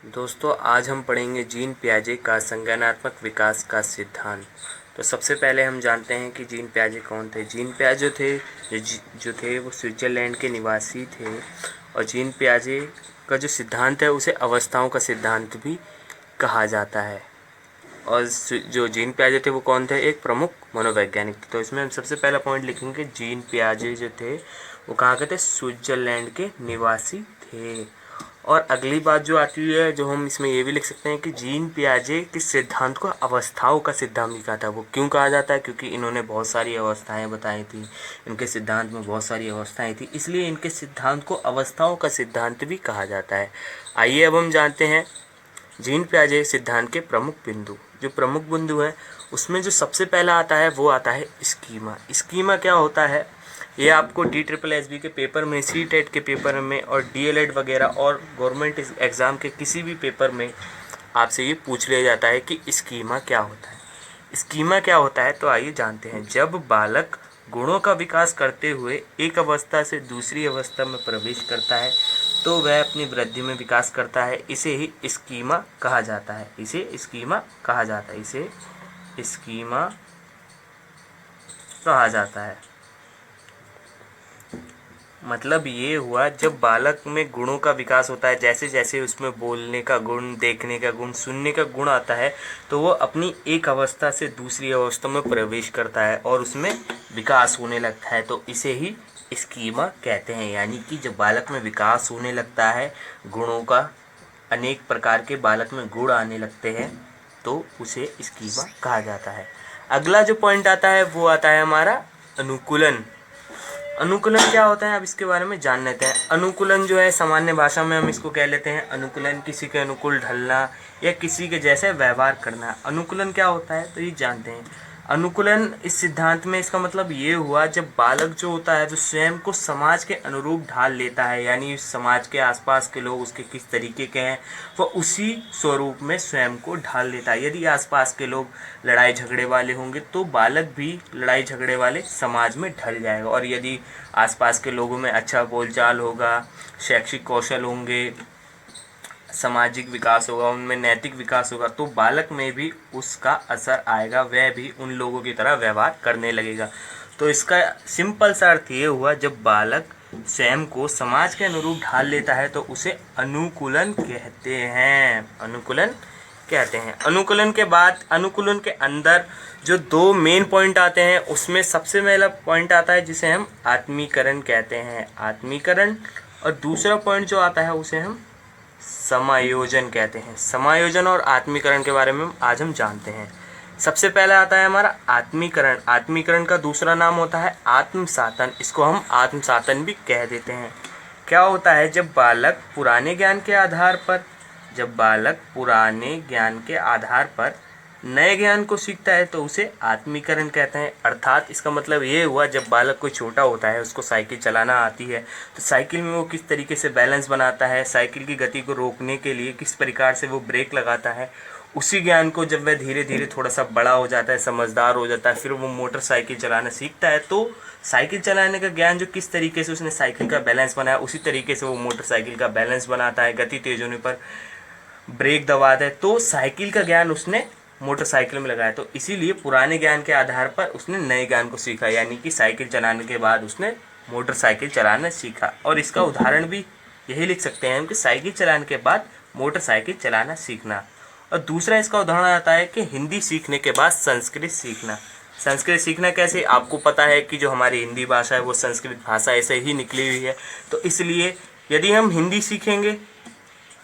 दोस्तों आज हम पढ़ेंगे जीन पियाजे का संज्ञानात्मक विकास का सिद्धांत। तो सबसे पहले हम जानते हैं कि जीन पियाजे कौन थे। जीन पियाजे थे जो थे वो स्विट्ज़रलैंड के निवासी थे और जीन पियाजे का जो सिद्धांत है उसे अवस्थाओं का सिद्धांत भी कहा जाता है। और जो जीन पियाजे थे वो कौन थे, एक प्रमुख मनोवैज्ञानिक थे। तो इसमें हम सबसे पहला पॉइंट लिखेंगे, जीन पियाजे जो थे वो कहाँ के थे, स्विट्ज़रलैंड के निवासी थे। और अगली बात जो आती है, जो हम इसमें ये भी लिख सकते हैं कि जीन पियाजे के सिद्धांत को अवस्थाओं का सिद्धांत भी कहा था। वो क्यों कहा जाता है, क्योंकि इन्होंने बहुत सारी अवस्थाएं बताई थी, इनके सिद्धांत में बहुत सारी अवस्थाएं थी, इसलिए इनके सिद्धांत को अवस्थाओं का सिद्धांत भी कहा जाता है। आइए अब हम जानते हैं जीन पियाजे सिद्धांत के प्रमुख बिंदु। जो प्रमुख बिंदु है उसमें जो सबसे पहला आता है वो आता है स्कीमा। स्कीमा क्या होता है, ये आपको DSSB के पेपर में, CTET के पेपर में और DLED वगैरह और गवर्नमेंट एग्ज़ाम के किसी भी पेपर में आपसे ये पूछ लिया जाता है कि स्कीमा क्या होता है। स्कीमा क्या होता है तो आइए जानते हैं। जब बालक गुणों का विकास करते हुए एक अवस्था से दूसरी अवस्था में प्रवेश करता है तो वह अपनी वृद्धि में विकास करता है, इसे ही स्कीमा कहा जाता है। इसे स्कीमा कहा जाता है। इसे स्कीमा कहा जाता है। मतलब ये हुआ, जब बालक में गुणों का विकास होता है, जैसे जैसे उसमें बोलने का गुण, देखने का गुण, सुनने का गुण आता है, तो वो अपनी एक अवस्था से दूसरी अवस्था में प्रवेश करता है और उसमें विकास होने लगता है, तो इसे ही स्कीमा कहते हैं। यानी कि जब बालक में विकास होने लगता है, गुणों का, अनेक प्रकार के बालक में गुण आने लगते हैं, तो उसे स्कीमा कहा जाता है। अगला जो पॉइंट आता है वो आता है हमारा अनुकूलन। अनुकूलन क्या होता है, अब इसके बारे में जान लेते हैं। अनुकूलन जो है, सामान्य भाषा में हम इसको कह लेते हैं अनुकूलन, किसी के अनुकूल ढलना या किसी के जैसे व्यवहार करना। अनुकूलन क्या होता है तो ये जानते हैं। अनुकूलन इस सिद्धांत में इसका मतलब ये हुआ, जब बालक जो होता है वो स्वयं को समाज के अनुरूप ढाल लेता है, यानी समाज के आसपास के लोग उसके किस तरीके के हैं वो उसी स्वरूप में स्वयं को ढाल लेता है। यदि आसपास के लोग लड़ाई झगड़े वाले होंगे तो बालक भी लड़ाई झगड़े वाले समाज में ढल जाएगा, और यदि आसपास के लोगों में अच्छा बोलचाल होगा, शैक्षिक कौशल होंगे, सामाजिक विकास होगा, उनमें नैतिक विकास होगा, तो बालक में भी उसका असर आएगा, वह भी उन लोगों की तरह व्यवहार करने लगेगा। तो इसका सिंपल सा अर्थ ये हुआ, जब बालक स्वयं को समाज के अनुरूप ढाल लेता है तो उसे अनुकूलन कहते हैं। अनुकूलन कहते हैं। अनुकूलन के बाद, अनुकूलन के अंदर जो दो मेन पॉइंट आते हैं, उसमें सबसे पहला पॉइंट आता है जिसे हम आत्मीकरण कहते हैं, आत्मीकरण। और दूसरा पॉइंट जो आता है उसे हम समायोजन कहते हैं। समायोजन और आत्मीकरण के बारे में आज हम जानते हैं। सबसे पहला आता है हमारा आत्मीकरण। आत्मीकरण का दूसरा नाम होता है आत्मसातन। इसको हम आत्मसातन भी कह देते हैं। क्या होता है, जब बालक पुराने ज्ञान के आधार पर, जब बालक पुराने ज्ञान के आधार पर नए ज्ञान को सीखता है तो उसे आत्मीकरण कहते हैं। अर्थात इसका मतलब ये हुआ, जब बालक कोई छोटा होता है, उसको साइकिल चलाना आती है, तो साइकिल में वो किस तरीके से बैलेंस बनाता है, साइकिल की गति को रोकने के लिए किस प्रकार से वो ब्रेक लगाता है, उसी ज्ञान को जब वह धीरे धीरे थोड़ा सा बड़ा हो जाता है, समझदार हो जाता है, फिर वो मोटरसाइकिल चलाना सीखता है, तो साइकिल चलाने का ज्ञान, जो किस तरीके से उसने साइकिल का बैलेंस बनाया, उसी तरीके से वो मोटरसाइकिल का बैलेंस बनाता है, गति तेज होने पर ब्रेक दबाता है, तो साइकिल का ज्ञान उसने मोटरसाइकिल में लगाया। तो इसीलिए पुराने ज्ञान के आधार पर उसने नए ज्ञान को सीखा, यानी कि साइकिल चलाने के बाद उसने मोटरसाइकिल चलाना सीखा। और इसका उदाहरण भी यही लिख सकते हैं कि साइकिल चलाने के बाद मोटरसाइकिल चलाना सीखना। और दूसरा इसका उदाहरण आता है कि हिंदी सीखने के बाद संस्कृत सीखना। संस्कृत सीखना कैसे, आपको पता है कि जो हमारी हिंदी भाषा है वो संस्कृत भाषा ऐसे ही निकली हुई है, तो इसलिए यदि हम हिंदी सीखेंगे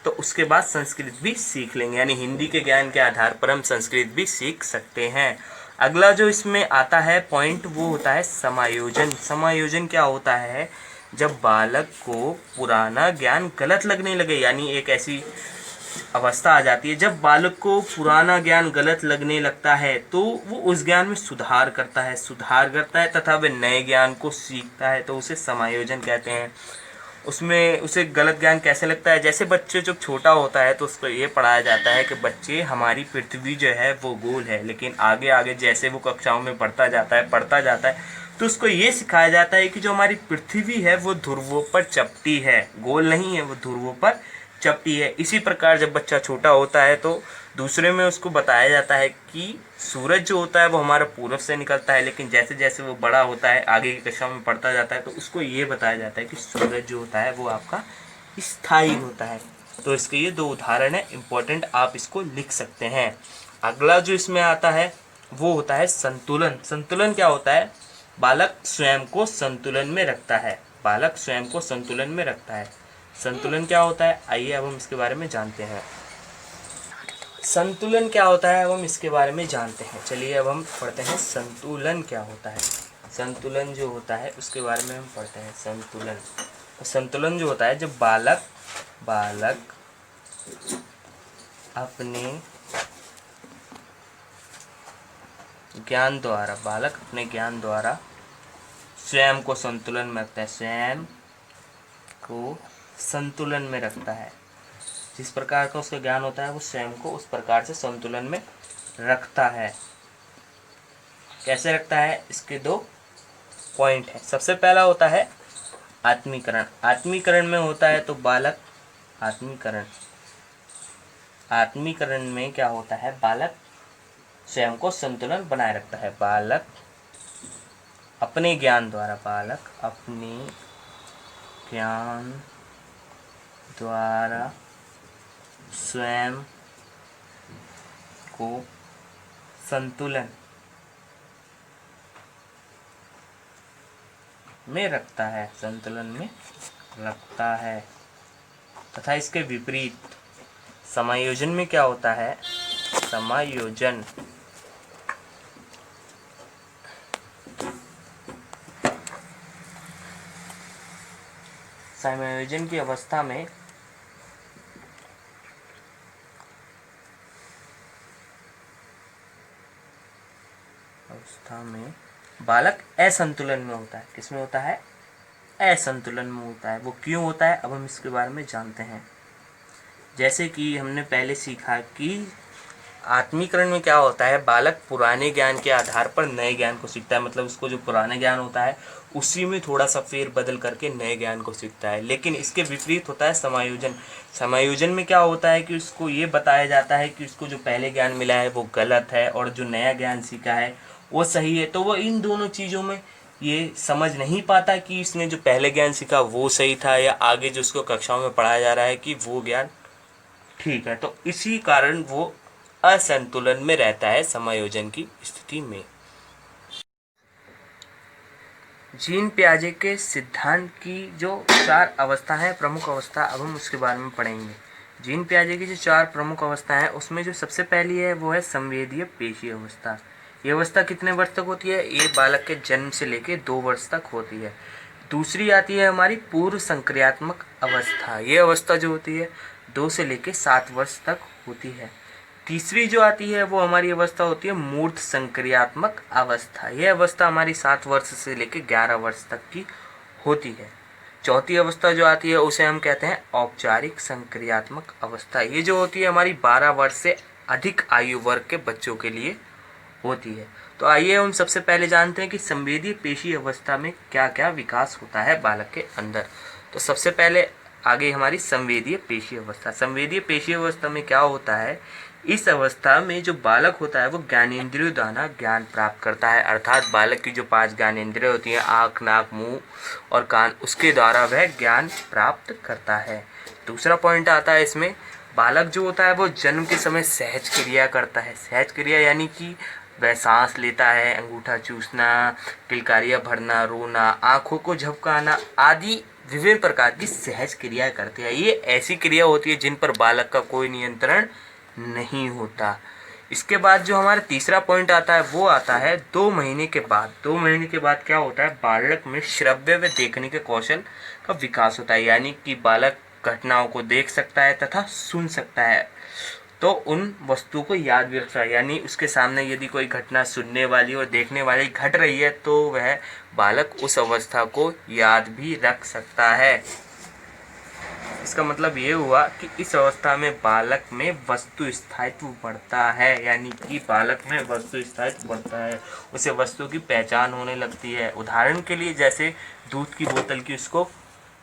तो उसके बाद संस्कृत भी सीख लेंगे, यानी हिंदी के ज्ञान के आधार पर हम संस्कृत भी सीख सकते हैं। अगला जो इसमें आता है पॉइंट वो होता है समायोजन। समायोजन क्या होता है, जब बालक को पुराना ज्ञान गलत लगने लगे, यानी एक ऐसी अवस्था आ जाती है जब बालक को पुराना ज्ञान गलत लगने लगता है तो वो उस ज्ञान में सुधार करता है तथा वह नए ज्ञान को सीखता है, तो उसे समायोजन कहते हैं। उसमें उसे गलत ज्ञान कैसे लगता है, जैसे बच्चे जब छोटा होता है तो उसको ये पढ़ाया जाता है कि बच्चे, हमारी पृथ्वी जो है वो गोल है, लेकिन आगे आगे जैसे वो कक्षाओं में पढ़ता जाता है तो उसको ये सिखाया जाता है कि जो हमारी पृथ्वी है वो ध्रुवों पर चपटी है, गोल नहीं है, वो ध्रुवों पर चपटी है। इसी प्रकार जब बच्चा छोटा होता है तो दूसरे में उसको बताया जाता है कि सूरज जो होता है वो हमारा पूरब से निकलता है, लेकिन जैसे जैसे वो बड़ा होता है, आगे की कक्षा में पढ़ता जाता है, तो उसको ये बताया जाता है कि सूरज जो होता है वो आपका स्थायी होता है। तो इसके ये दो उदाहरण है इम्पोर्टेंट, आप इसको लिख सकते हैं। अगला जो इसमें आता है वो होता है संतुलन। संतुलन क्या होता है? बालक स्वयं को संतुलन में रखता है। बालक स्वयं को संतुलन में रखता है। संतुलन क्या होता है? आइए अब हम इसके बारे में जानते हैं। संतुलन क्या होता है अब हम इसके बारे में जानते हैं। चलिए अब हम पढ़ते हैं संतुलन क्या होता है। संतुलन जो होता है उसके बारे में हम पढ़ते हैं। संतुलन, संतुलन जो होता है जब बालक अपने ज्ञान द्वारा स्वयं को संतुलन में रखता है। स्वयं को संतुलन में रखता है। जिस प्रकार का उसका ज्ञान होता है वो स्वयं को उस प्रकार से संतुलन में रखता है। कैसे रखता है? इसके दो पॉइंट है। सबसे पहला होता है आत्मीकरण। आत्मीकरण में होता है तो बालक आत्मीकरण में क्या होता है? बालक स्वयं को संतुलन बनाए रखता है। बालक अपने ज्ञान द्वारा स्वयं को संतुलन में रखता है। तथा इसके विपरीत समायोजन में क्या होता है? समायोजन की अवस्था में बालक असंतुलन में होता है। किसमें होता है? असंतुलन में होता है। वो क्यों होता है अब हम इसके बारे में जानते हैं। जैसे कि हमने पहले सीखा कि आत्मीकरण में क्या होता है? बालक पुराने ज्ञान के आधार पर नए ज्ञान को सीखता है। मतलब उसको जो पुराना ज्ञान होता है उसी में थोड़ा सा फेर बदल करके नए ज्ञान को सीखता है। लेकिन इसके विपरीत होता है समायोजन। समायोजन में क्या होता है कि उसको ये बताया जाता है कि उसको जो पहले ज्ञान मिला है वो गलत है और जो नया ज्ञान सीखा है वो सही है। तो वो इन दोनों चीज़ों में ये समझ नहीं पाता कि इसने जो पहले ज्ञान सीखा वो सही था या आगे जो उसको कक्षाओं में पढ़ाया जा रहा है कि वो ज्ञान ठीक है। तो इसी कारण वो असंतुलन में रहता है समायोजन की स्थिति में। जीन पियाजे के सिद्धांत की जो 4 अवस्था है, प्रमुख अवस्था, अब हम उसके बारे में पढ़ेंगे। जीन पियाजे की जो 4 प्रमुख अवस्था है उसमें जो सबसे पहली है वो है संवेदीय पेशी अवस्था। ये अवस्था कितने वर्ष तक होती है? ये बालक के जन्म से लेके 2 वर्ष तक होती है। दूसरी आती है हमारी पूर्व संक्रियात्मक अवस्था। ये अवस्था जो होती है 2 से लेके 7 वर्ष तक होती है। तीसरी जो आती है वो हमारी अवस्था होती है मूर्त संक्रियात्मक अवस्था। यह अवस्था हमारी 7 वर्ष से लेकर 11 वर्ष तक की होती है। चौथी अवस्था जो आती है उसे हम कहते हैं औपचारिक संक्रियात्मक अवस्था। ये जो होती है हमारी 12 वर्ष से अधिक आयु वर्ग के बच्चों के लिए होती है। तो आइए हम सबसे पहले जानते हैं कि संवेदीय पेशी अवस्था में क्या क्या विकास होता है बालक के अंदर। तो सबसे पहले आगे हमारी संवेदीय पेशी अवस्था। संवेदीय पेशी अवस्था में क्या होता है? इस अवस्था में जो बालक होता है वो ज्ञानेंद्रियों द्वारा ज्ञान प्राप्त करता है। अर्थात बालक की जो 5 ज्ञानेंद्रिय होती हैं, आँख, नाक, मुंह और कान, उसके द्वारा वह ज्ञान प्राप्त करता है। दूसरा पॉइंट आता है इसमें, बालक जो होता है वो जन्म के समय सहज क्रिया करता है। सहज क्रिया यानी कि वह सांस लेता है, अंगूठा चूसना, किलकारियाँ भरना, रोना, आँखों को झपकाना आदि विभिन्न प्रकार की सहज क्रिया करते हैं। ये ऐसी क्रिया होती है जिन पर बालक का कोई नियंत्रण नहीं होता। इसके बाद जो हमारा तीसरा पॉइंट आता है वो आता है 2 महीने के बाद। 2 महीने के बाद क्या होता है? बालक में श्रव्य व देखने के कौशल का विकास होता है। यानी कि बालक घटनाओं को देख सकता है तथा सुन सकता है, तो उन वस्तुओं को याद भी रखता है। यानी उसके सामने यदि कोई घटना सुनने वाली और देखने वाली घट रही है तो वह बालक उस अवस्था को याद भी रख सकता है। इसका मतलब ये हुआ कि इस अवस्था में बालक में वस्तु स्थायित्व बढ़ता है। यानी कि बालक में वस्तु स्थायित्व बढ़ता है, उसे वस्तु की पहचान होने लगती है। उदाहरण के लिए जैसे दूध की बोतल की उसको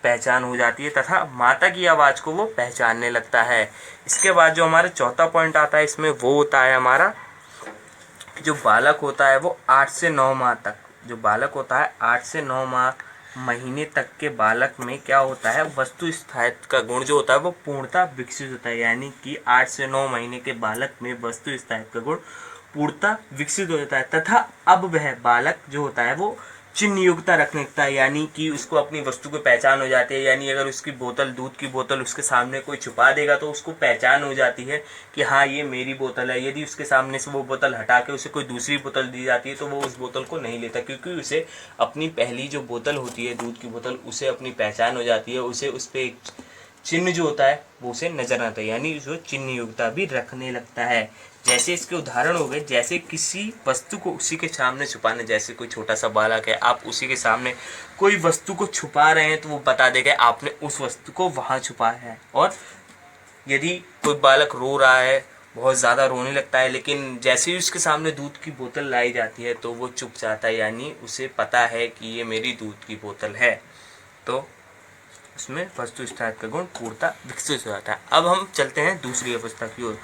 पहचान हो जाती है तथा माता की आवाज़ को वो पहचानने लगता है। इसके बाद जो हमारा चौथा पॉइंट आता है इसमें वो होता है हमारा कि जो बालक होता है वो 8 से 9 माह तक, जो बालक होता है 8 से 9 माह महीने तक के बालक में क्या होता है, वस्तु स्थायित्व का गुण जो होता है वो पूर्णतः विकसित होता है। यानी कि 8 से 9 महीने के बालक में वस्तु स्थायित्व का गुण पूर्णतः विकसित हो जाता है तथा अब वह बालक जो होता है वो चिन्ह योग्यता रखने लगता है। यानी कि उसको अपनी वस्तु की पहचान हो जाती है। यानी अगर उसकी बोतल, दूध की बोतल उसके सामने कोई छुपा देगा तो उसको पहचान हो जाती है कि हाँ ये मेरी बोतल है। यदि उसके सामने से वो बोतल हटा के उसे कोई दूसरी बोतल दी जाती है तो वो उस बोतल को नहीं लेता, क्योंकि उसे अपनी पहली जो बोतल होती है दूध की बोतल, उसे अपनी पहचान हो जाती है। उसे उस पर एक चिन्ह जो होता है वो उसे नजर आता है, यानी जो चिन्ह योग्यता भी रखने लगता है। जैसे इसके उदाहरण हो गए, जैसे किसी वस्तु को उसी के सामने छुपाना, जैसे कोई छोटा सा बालक है, आप उसी के सामने कोई वस्तु को छुपा रहे हैं तो वो बता देगा आपने उस वस्तु को वहाँ छुपाया है। और यदि कोई बालक रो रहा है, बहुत ज़्यादा रोने लगता है, लेकिन जैसे ही उसके सामने दूध की बोतल लाई जाती है तो वो चुप जाता है, यानी उसे पता है कि ये मेरी दूध की बोतल है। तो उसमें वस्तु स्थायित्व का गुण पूर्णतः विकसित हो जाता है। अब हम चलते हैं दूसरी अवस्था की ओर।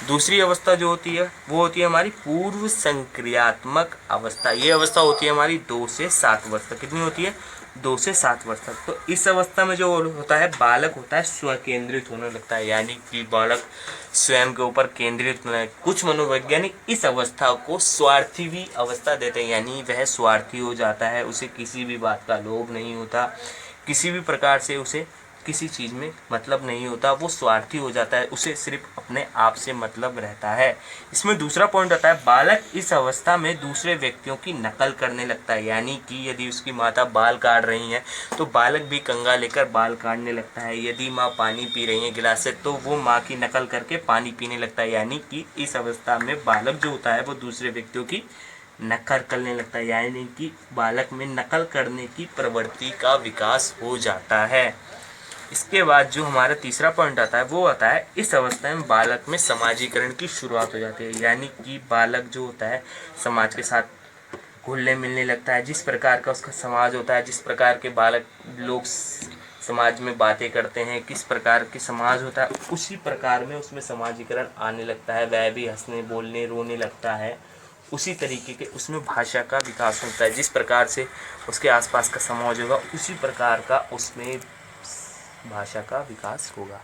दूसरी अवस्था जो होती है वो होती है हमारी पूर्व संक्रियात्मक अवस्था। ये अवस्था होती है हमारी 2 से 7 वर्ष तक। कितनी होती है? 2 से 7 वर्ष तक। तो इस अवस्था में जो होता है, बालक होता है स्वकेंद्रित होने लगता है, यानी कि बालक स्वयं के ऊपर केंद्रित होना है। कुछ मनोवैज्ञानिक इस अवस्था को स्वार्थी भी अवस्था देते हैं, यानी वह स्वार्थी हो जाता है, उसे किसी भी बात का लोभ नहीं होता, किसी भी प्रकार से उसे किसी चीज़ में मतलब नहीं होता, वो स्वार्थी हो जाता है, उसे सिर्फ अपने आप से मतलब रहता है। इसमें दूसरा पॉइंट आता है, बालक इस अवस्था में दूसरे व्यक्तियों की नकल करने लगता है। यानी कि यदि उसकी माता बाल काट रही है तो बालक भी कंघा लेकर बाल काटने लगता है। यदि माँ पानी पी रही है गिलास से तो वो माँ की नकल करके पानी पीने लगता है। यानी कि इस अवस्था में बालक जो होता है वो दूसरे व्यक्तियों की नकल करने लगता है, यानी कि बालक में नकल करने की प्रवृत्ति का विकास हो जाता है। इसके बाद जो हमारा तीसरा पॉइंट आता है वो आता है, इस अवस्था में बालक में समाजीकरण की शुरुआत हो जाती है। यानी कि बालक जो होता है समाज के साथ घुलने मिलने लगता है। जिस प्रकार का उसका समाज होता है, जिस प्रकार के बालक लोग समाज में बातें करते हैं, किस प्रकार के समाज होता है, उसी प्रकार में उसमें समाजीकरण आने लगता है। वह भी हंसने बोलने रोने लगता है, उसी तरीके के उसमें भाषा का विकास होता है। जिस प्रकार से उसके आसपास का समाज होगा उसी प्रकार का उसमें भाषा का विकास होगा।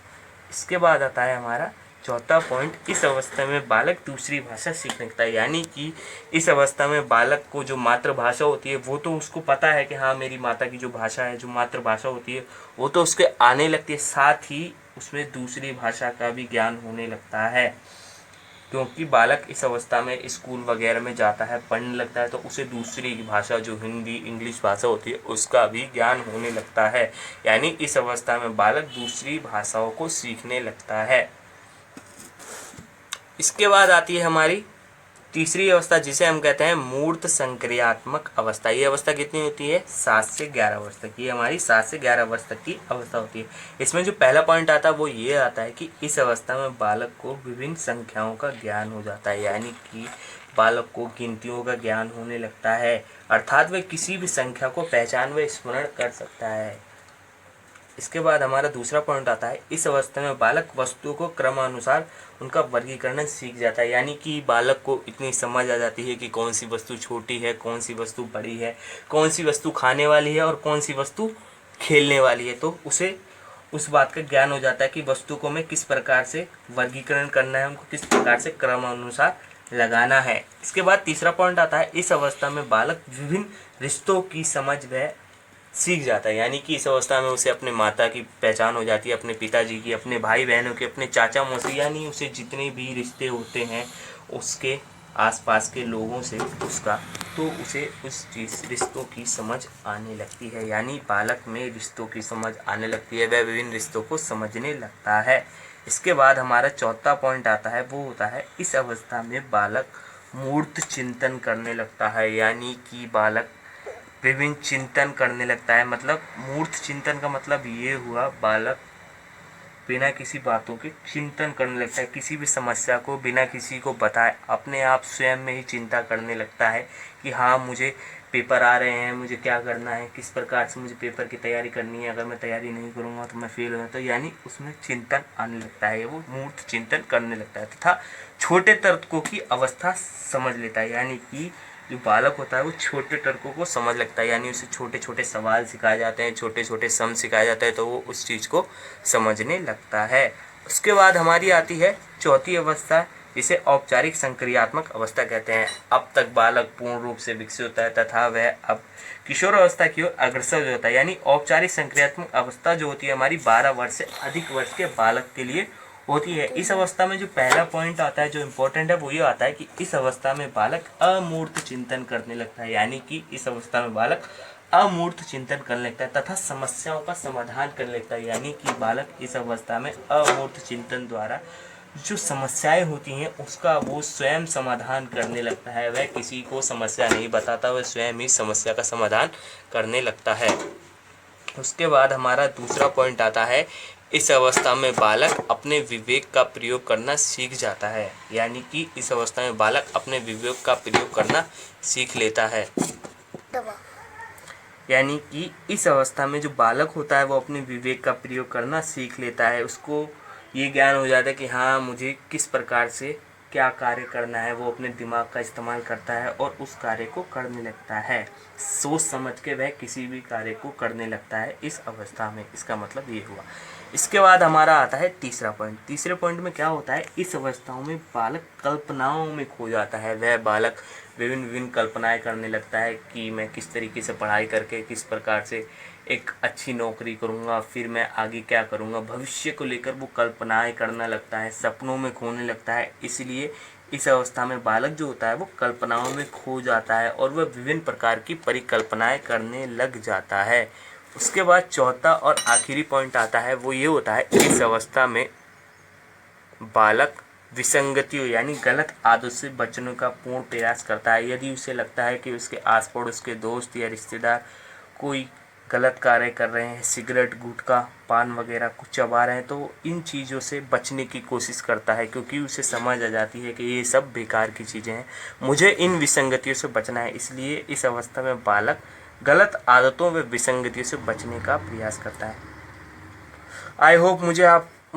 इसके बाद आता है हमारा चौथा पॉइंट, इस अवस्था में बालक दूसरी भाषा सीखने लगता है। यानी कि इस अवस्था में बालक को जो मातृभाषा होती है वो तो उसको पता है कि हाँ मेरी माता की जो भाषा है, जो मातृभाषा होती है वो तो उसके आने लगती है, साथ ही उसमें दूसरी भाषा का भी ज्ञान होने लगता है। क्योंकि बालक इस अवस्था में स्कूल वगैरह में जाता है, पढ़ने लगता है, तो उसे दूसरी भाषा जो हिंदी इंग्लिश भाषा होती है उसका भी ज्ञान होने लगता है। यानी इस अवस्था में बालक दूसरी भाषाओं को सीखने लगता है। इसके बाद आती है हमारी तीसरी अवस्था, जिसे हम कहते हैं मूर्त संक्रियात्मक अवस्था। ये अवस्था कितनी होती है? 7 से 11 वर्ष तक। ये हमारी 7 से 11 वर्ष तक की अवस्था होती है। इसमें जो पहला पॉइंट आता है वो ये आता है कि इस अवस्था में बालक को विभिन्न संख्याओं का ज्ञान हो जाता है। यानी कि बालक को गिनतियों का ज्ञान होने लगता है, अर्थात वह किसी भी संख्या को पहचान व स्मरण कर सकता है। इसके बाद हमारा दूसरा पॉइंट आता है, इस अवस्था में बालक वस्तुओं को क्रमानुसार उनका वर्गीकरण सीख जाता है। यानी कि बालक को इतनी समझ आ जाती है कि कौन सी वस्तु छोटी है, कौन सी वस्तु बड़ी है, कौन सी वस्तु खाने वाली है और कौन सी वस्तु खेलने वाली है। तो उसे उस बात का ज्ञान हो जाता है कि वस्तु को मैं किस प्रकार से वर्गीकरण करना है, उनको किस प्रकार से क्रमानुसार लगाना है। इसके बाद तीसरा पॉइंट आता है, इस अवस्था में बालक विभिन्न रिश्तों की समझ वह सीख जाता है। यानी कि इस अवस्था में उसे अपने माता की पहचान हो जाती है, अपने पिताजी की, अपने भाई बहनों की, अपने चाचा मौसी, यानी उसे जितने भी रिश्ते होते हैं उसके आसपास के लोगों से उसका, तो उसे उस चीज़ रिश्तों की समझ आने लगती है। यानी बालक में रिश्तों की समझ आने लगती है, वह विभिन्न रिश्तों को समझने लगता है। इसके बाद हमारा चौथा पॉइंट आता है, वो होता है, इस अवस्था में बालक मूर्त चिंतन करने लगता है। यानी कि बालक विभिन्न चिंतन करने लगता है। मतलब मूर्त चिंतन का मतलब ये हुआ, बालक बिना किसी बातों के चिंतन करने लगता है, किसी भी समस्या को बिना किसी को बताए अपने आप स्वयं में ही चिंता करने लगता है कि हाँ मुझे पेपर आ रहे हैं, मुझे क्या करना है, किस प्रकार से मुझे पेपर की तैयारी करनी है, अगर मैं तैयारी नहीं करूँगा तो मैं फेल होगा, तो यानी उसमें चिंतन आने लगता है, वो मूर्त चिंतन करने लगता है तथा छोटे तर्कों की अवस्था समझ लेता है। यानी कि जो बालक होता है वो छोटे तर्कों को समझ लगता है, यानी उसे छोटे छोटे सवाल सिखाए जाते हैं, छोटे छोटे सम सिखाए जाते हैं, तो वो उस चीज़ को समझने लगता है। उसके बाद हमारी आती है चौथी अवस्था, जिसे औपचारिक संक्रियात्मक अवस्था कहते हैं। अब तक बालक पूर्ण रूप से विकसित होता है तथा वह अब किशोर अवस्था की ओर अग्रसर होता है। यानी औपचारिक संक्रियात्मक अवस्था जो होती है हमारी 12 वर्ष से अधिक वर्ष के बालक के लिए होती है। इस अवस्था में जो पहला पॉइंट आता है जो इम्पोर्टेंट है वो ये आता है कि इस अवस्था में बालक अमूर्त चिंतन करने लगता है। यानी कि इस अवस्था में बालक अमूर्त चिंतन करने लगता है तथा समस्याओं का समाधान करने लगता है। यानी कि बालक इस अवस्था में अमूर्त चिंतन द्वारा जो समस्याएं होती हैं उसका वो स्वयं समाधान करने लगता है। वह किसी को समस्या नहीं बताता, वह स्वयं ही समस्या का समाधान करने लगता है। उसके बाद हमारा दूसरा पॉइंट आता है, इस अवस्था में बालक अपने विवेक का प्रयोग करना सीख जाता है। यानी कि इस अवस्था में बालक अपने विवेक का प्रयोग करना सीख लेता है। यानी कि इस अवस्था में जो बालक होता है वो अपने विवेक का प्रयोग करना सीख लेता है। उसको ये ज्ञान हो जाता है कि हाँ मुझे किस प्रकार से क्या कार्य करना है, वो अपने दिमाग का इस्तेमाल करता है और उस कार्य को करने लगता है। सोच समझ के वह किसी भी कार्य को करने लगता है इस अवस्था में। इसका मतलब ये हुआ। इसके बाद हमारा आता है तीसरा पॉइंट। तीसरे पॉइंट में क्या होता है, इस अवस्थाओं में बालक कल्पनाओं में खो जाता है। वह बालक विभिन्न विभिन्न कल्पनाएं करने लगता है कि मैं किस तरीके से पढ़ाई करके किस प्रकार से एक अच्छी नौकरी करूंगा, फिर मैं आगे क्या करूंगा, भविष्य को लेकर वो कल्पनाएं करने लगता है, सपनों में खोने लगता है। इसलिए इस अवस्था में बालक जो होता है वो कल्पनाओं में खो जाता है और वह विभिन्न प्रकार की परिकल्पनाएं करने लग जाता है। उसके बाद चौथा और आखिरी पॉइंट आता है, वो ये होता है, इस अवस्था में बालक विसंगतियों यानी गलत आदत से बचने का पूर्ण प्रयास करता है। यदि उसे लगता है कि उसके आस पड़ोस के दोस्त या रिश्तेदार कोई गलत कार्य कर रहे हैं, सिगरेट, गुटखा, पान वगैरह कुछ चबा रहे हैं, तो इन चीज़ों से बचने की कोशिश करता है, क्योंकि उसे समझ आ जाती है कि ये सब बेकार की चीज़ें हैं, मुझे इन विसंगतियों से बचना है। इसलिए इस अवस्था में बालक गलत आदतों व विसंगतियों से बचने का प्रयास करता है। आई होप मुझे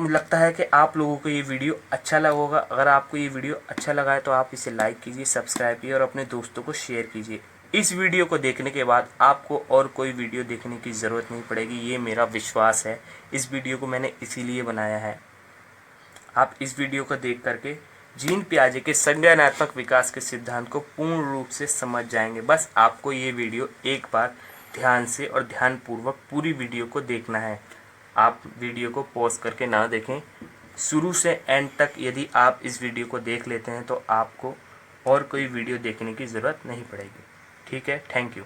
लगता है कि आप लोगों को ये वीडियो अच्छा लगा होगा। अगर आपको ये वीडियो अच्छा लगा है तो आप इसे लाइक कीजिए, सब्सक्राइब कीजिए और अपने दोस्तों को शेयर कीजिए। इस वीडियो को देखने के बाद आपको और कोई वीडियो देखने की ज़रूरत नहीं पड़ेगी, ये मेरा विश्वास है। इस वीडियो को मैंने इसीलिए बनाया है। आप इस वीडियो को देख करके जीन पियाजे के संज्ञानात्मक विकास के सिद्धांत को पूर्ण रूप से समझ जाएंगे। बस आपको ये वीडियो एक बार ध्यान से और ध्यानपूर्वक पूरी वीडियो को देखना है। आप वीडियो को पॉज करके ना देखें, शुरू से एंड तक यदि आप इस वीडियो को देख लेते हैं तो आपको और कोई वीडियो देखने की ज़रूरत नहीं पड़ेगी। ठीक है, थैंक यू।